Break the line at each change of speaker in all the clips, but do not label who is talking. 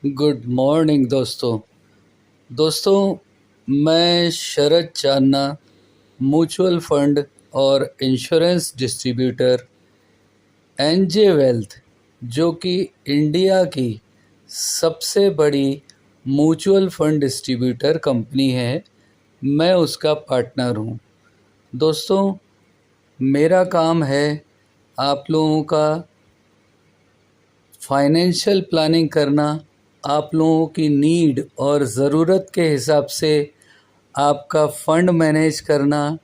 Good morning दोस्तों। मैं शरद चांना, mutual fund और इंश्योरेंस डिस्ट्रीब्यूटर एनजे वेल्थ, जो कि इंडिया की सबसे बड़ी म्यूचुअल फंड डिस्ट्रीब्यूटर कंपनी है, मैं उसका पार्टनर हूँ। दोस्तों, मेरा काम है आप लोगों का फाइनेंशियल प्लानिंग करना, आप लोगों की नीड और ज़रूरत के हिसाब से आपका फंड मैनेज करना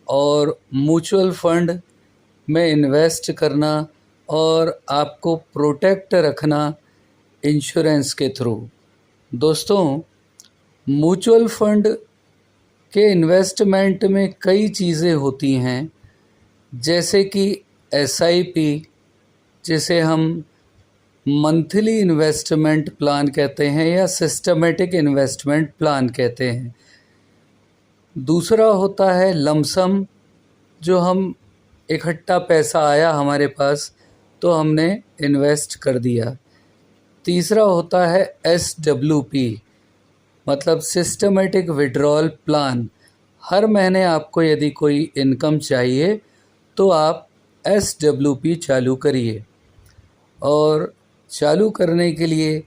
और म्यूचुअल फंड में इन्वेस्ट करना और आपको प्रोटेक्ट रखना इंश्योरेंस के थ्रू। दोस्तों, म्यूचुअल फंड के इन्वेस्टमेंट में कई चीज़ें होती हैं, जैसे कि एसआईपी, जिसे हम मंथली इन्वेस्टमेंट प्लान कहते हैं या सिस्टमेटिक इन्वेस्टमेंट प्लान कहते हैं। दूसरा होता है लमसम, जो हम इकट्ठा पैसा आया हमारे पास तो हमने इन्वेस्ट कर दिया। तीसरा होता है एसडब्ल्यूपी, मतलब सिस्टमेटिक विड्रॉल प्लान। हर महीने आपको यदि कोई इनकम चाहिए तो आप एसडब्ल्यूपी चालू करिए, और चालू करने के लिए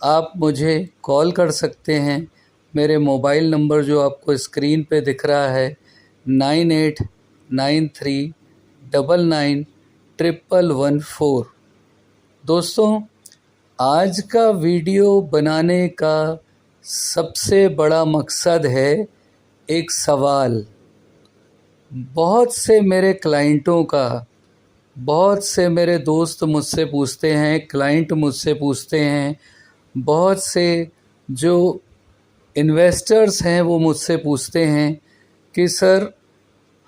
आप मुझे कॉल कर सकते हैं। मेरे मोबाइल नंबर जो आपको स्क्रीन पे दिख रहा है 9893991114। दोस्तों, आज का वीडियो बनाने का सबसे बड़ा मकसद है एक सवाल। बहुत से मेरे क्लाइंटों का, बहुत से मेरे दोस्त मुझसे पूछते हैं, क्लाइंट मुझसे पूछते हैं, बहुत से जो इन्वेस्टर्स हैं वो मुझसे पूछते हैं कि सर,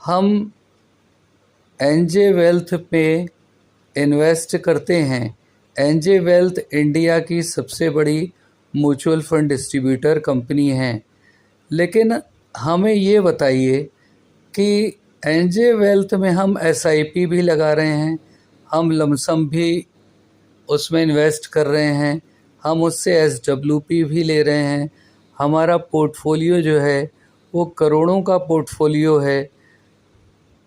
हम एनजे वेल्थ पे इन्वेस्ट करते हैं। एनजे वेल्थ इंडिया की सबसे बड़ी म्यूचुअल फंड डिस्ट्रीब्यूटर कंपनी है, लेकिन हमें ये बताइए कि एनजे वेल्थ में हम एसआईपी भी लगा रहे हैं, हम लमसम भी उसमें इन्वेस्ट कर रहे हैं, हम उससे एसडब्ल्यूपी भी ले रहे हैं। हमारा पोर्टफोलियो जो है वो करोड़ों का पोर्टफोलियो है।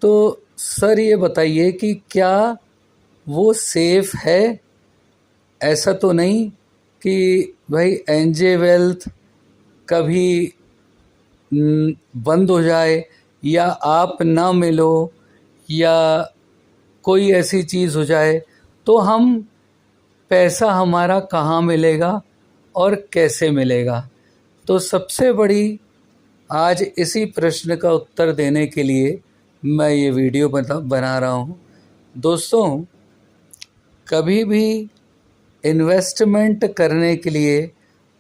तो सर, ये बताइए कि क्या वो सेफ है? ऐसा तो नहीं कि भाई एनजे वेल्थ कभी बंद हो जाए या आप ना मिलो या कोई ऐसी चीज़ हो जाए तो हम पैसा हमारा कहाँ मिलेगा और कैसे मिलेगा? तो सबसे बड़ी आज इसी प्रश्न का उत्तर देने के लिए मैं ये वीडियो बना रहा हूँ। दोस्तों, कभी भी इन्वेस्टमेंट करने के लिए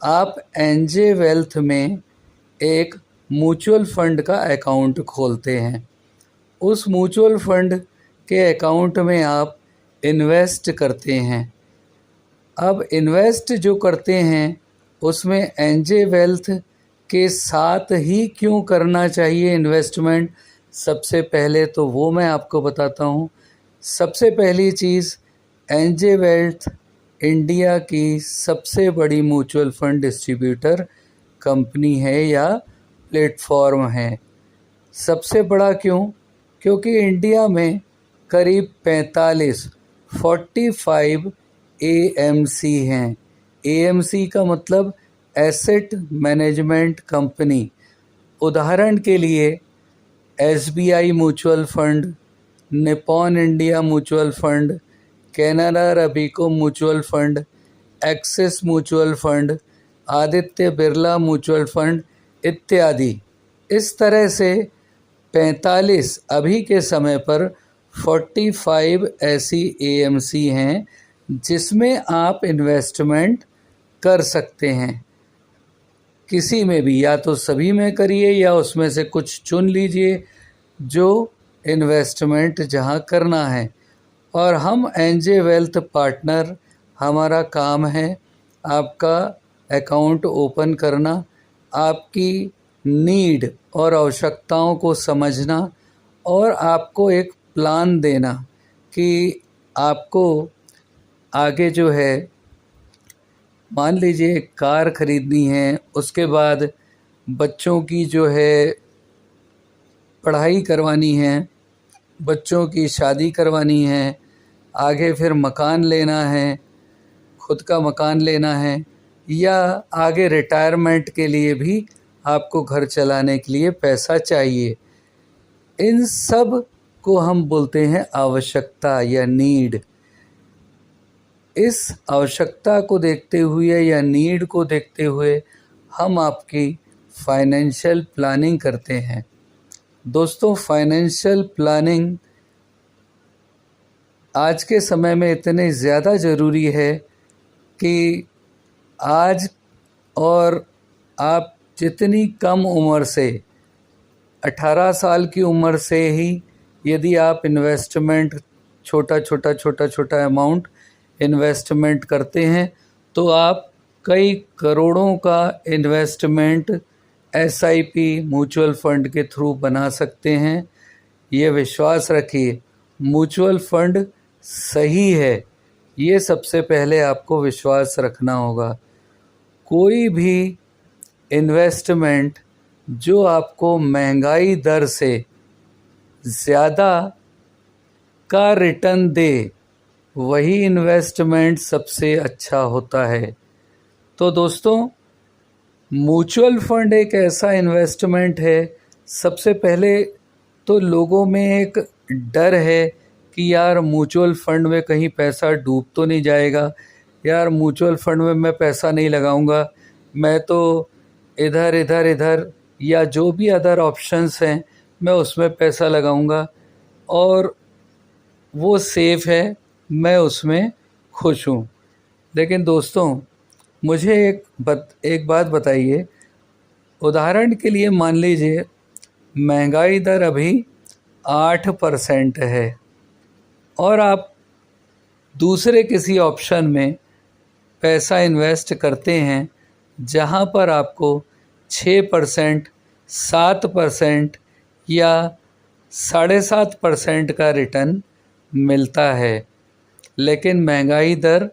आप एनजे वेल्थ में एक म्यूचुअल फंड का अकाउंट खोलते हैं। उस म्यूचुअल फंड के अकाउंट में आप इन्वेस्ट करते हैं। अब इन्वेस्ट जो करते हैं उसमें एनजे वेल्थ के साथ ही क्यों करना चाहिए इन्वेस्टमेंट, सबसे पहले तो वो मैं आपको बताता हूँ। सबसे पहली चीज़, एनजे वेल्थ इंडिया की सबसे बड़ी म्यूचुअल फंड डिस्ट्रीब्यूटर कंपनी है या प्लेटफॉर्म है। सबसे बड़ा क्यों? क्योंकि इंडिया में करीब 45 एएमसी हैं। एएमसी का मतलब एसेट मैनेजमेंट कंपनी। उदाहरण के लिए SBI mutual fund, Nippon India mutual fund, Canara Robeco mutual fund, Axis mutual fund, Aditya Birla mutual fund इत्यादि। इस तरह से 45, अभी के समय पर 45 ऐसी एएमसी हैं जिसमें आप इन्वेस्टमेंट कर सकते हैं। किसी में भी, या तो सभी में करिए या उसमें से कुछ चुन लीजिए जो इन्वेस्टमेंट जहां करना है। और हम एनजे वेल्थ पार्टनर, हमारा काम है आपका अकाउंट ओपन करना, आपकी नीड और आवश्यकताओं को समझना और आपको एक प्लान देना कि आपको आगे जो है मान लीजिए कार ख़रीदनी है, उसके बाद बच्चों की जो है पढ़ाई करवानी है, बच्चों की शादी करवानी है, आगे फिर मकान लेना है, खुद का मकान लेना है, या आगे रिटायरमेंट के लिए भी आपको घर चलाने के लिए पैसा चाहिए। इन सब को हम बोलते हैं आवश्यकता या नीड। इस आवश्यकता को देखते हुए या नीड को देखते हुए हम आपकी फाइनेंशियल प्लानिंग करते हैं। दोस्तों, फाइनेंशियल प्लानिंग आज के समय में इतनी ज़्यादा ज़रूरी है कि आज और आप जितनी कम उम्र से 18 साल की उम्र से ही यदि आप इन्वेस्टमेंट छोटा अमाउंट इन्वेस्टमेंट करते हैं तो आप कई करोड़ों का इन्वेस्टमेंट SIP म्यूचुअल फंड के थ्रू बना सकते हैं। ये विश्वास रखिए, म्यूचुअल फंड सही है, ये सबसे पहले आपको विश्वास रखना होगा। कोई भी इन्वेस्टमेंट जो आपको महंगाई दर से ज़्यादा का रिटर्न दे, वही इन्वेस्टमेंट सबसे अच्छा होता है। तो दोस्तों, म्यूचुअल फंड एक ऐसा इन्वेस्टमेंट है, सबसे पहले तो लोगों में एक डर है कि यार म्यूचुअल फंड में कहीं पैसा डूब तो नहीं जाएगा, यार म्यूचुअल फंड में मैं पैसा नहीं लगाऊंगा, मैं तो इधर या जो भी अदर ऑप्शंस हैं मैं उसमें पैसा लगाऊंगा और वो सेफ़ है, मैं उसमें खुश हूँ। लेकिन दोस्तों, मुझे एक बात बताइए, उदाहरण के लिए मान लीजिए महंगाई दर अभी 8% है और आप दूसरे किसी ऑप्शन में पैसा इन्वेस्ट करते हैं जहां पर आपको 6%, 7% या 7.5% का रिटर्न मिलता है, लेकिन महंगाई दर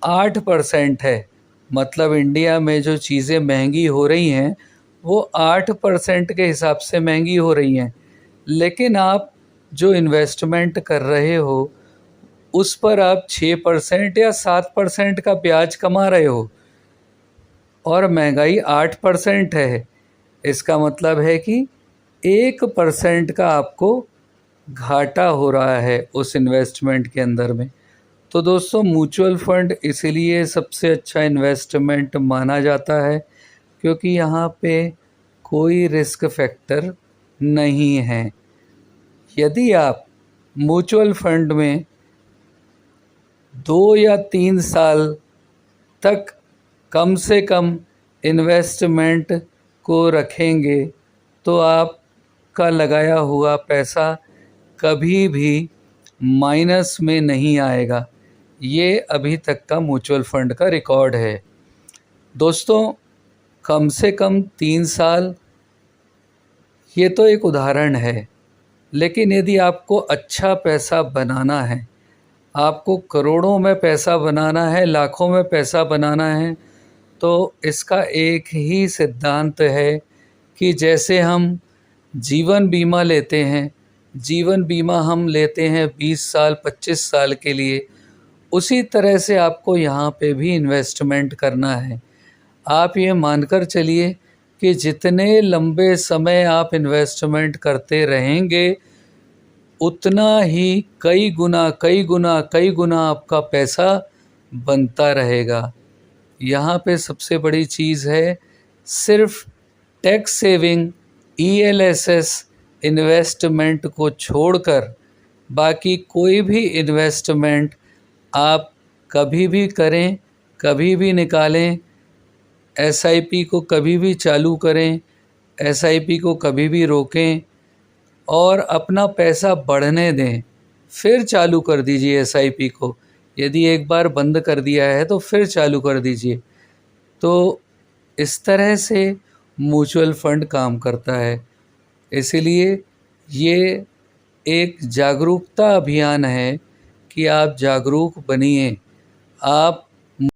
8% है। मतलब इंडिया में जो चीज़ें महंगी हो रही हैं वो 8% के हिसाब से महंगी हो रही हैं, लेकिन आप जो इन्वेस्टमेंट कर रहे हो उस पर आप 6% या 7% का ब्याज कमा रहे हो और महंगाई 8% है। इसका मतलब है कि 1% का आपको घाटा हो रहा है उस इन्वेस्टमेंट के अंदर में। तो दोस्तों, म्यूचुअल फंड इसीलिए सबसे अच्छा इन्वेस्टमेंट माना जाता है क्योंकि यहाँ पे कोई रिस्क फैक्टर नहीं है। यदि आप म्यूचुअल फंड में 2 या 3 साल तक कम से कम इन्वेस्टमेंट को रखेंगे तो आपका लगाया हुआ पैसा कभी भी माइनस में नहीं आएगा। ये अभी तक का म्यूचुअल फंड का रिकॉर्ड है। दोस्तों, कम से कम 3 साल ये तो एक उदाहरण है, लेकिन यदि आपको अच्छा पैसा बनाना है, आपको करोड़ों में पैसा बनाना है, लाखों में पैसा बनाना है, तो इसका एक ही सिद्धांत है कि जैसे हम जीवन बीमा लेते हैं, जीवन बीमा हम लेते हैं 20 साल 25 साल के लिए, उसी तरह से आपको यहाँ पे भी इन्वेस्टमेंट करना है। आप ये मानकर चलिए कि जितने लंबे समय आप इन्वेस्टमेंट करते रहेंगे उतना ही कई गुना आपका पैसा बनता रहेगा। यहाँ पे सबसे बड़ी चीज़ है सिर्फ टैक्स सेविंग ELSS इन्वेस्टमेंट को छोड़कर बाकी कोई भी इन्वेस्टमेंट आप कभी भी करें, कभी भी निकालें, SIP को कभी भी चालू करें, SIP को कभी भी रोकें और अपना पैसा बढ़ने दें, फिर चालू कर दीजिए SIP को। यदि एक बार बंद कर दिया है तो फिर चालू कर दीजिए। तो इस तरह से म्यूचुअल फंड काम करता है। इसीलिए ये एक जागरूकता अभियान है कि आप जागरूक बनिए, आप